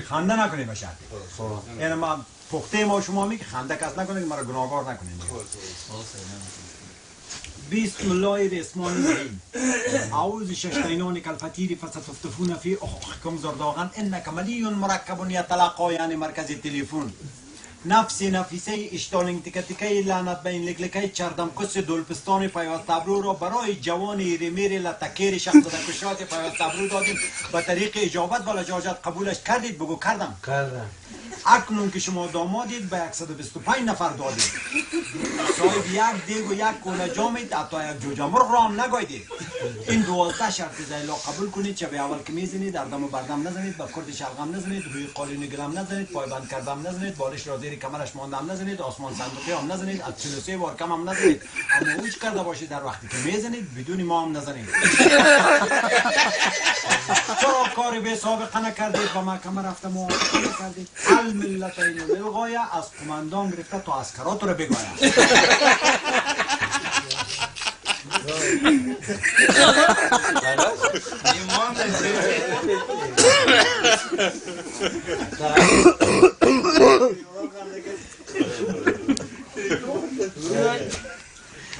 خنده نکنید بشه یعنی ما پخته ما شما میگه خنده کس نکنید که مرا گناهکار نکنید. بسم الله الرحمن الرحیم. اعوذ ششتینان کالفتیر فستفتفون فی اخوخکم زرداغن انک ملی مرکب یتلقا یعنی مرکز تلفن نفسی نفیسه اشتالنگ تکه تکه لعنت به این لکلکه چردم کس دلپستان پیوست ابرو را برای جوان ایرمیر لتکیر شخص کشات پیوست ابرو دادیم به طریق اجابت و لجاجت قبولش کردید. بگو کردم. اکنون که شما دامادید به 125 نفر دادید. صاحب یک دیگ و یک کوله جامید حتی یک جوجه مرغ را هم نگاهیدید. این 12 شرط زیلا قبول کنید. چه به اول که میزنید دردم و بردم نزنید، با کرد شلغم نزنید، روی قالین گلم نزنید، پای بند کردم نزنید، بالش را زیر کمرش ماندم نزنید، آسمان صندوقی هم نزنید، از 43 بار کم هم نزنید. اما اوج کرده باشید در وقتی که میزنید بدون ما هم نزنید. چرا کاری به سابقه نکردید و محکمه رفته موافقه نکردید؟ الملتین للغایه از قماندان گرفته تا عسکرات رو بگوید.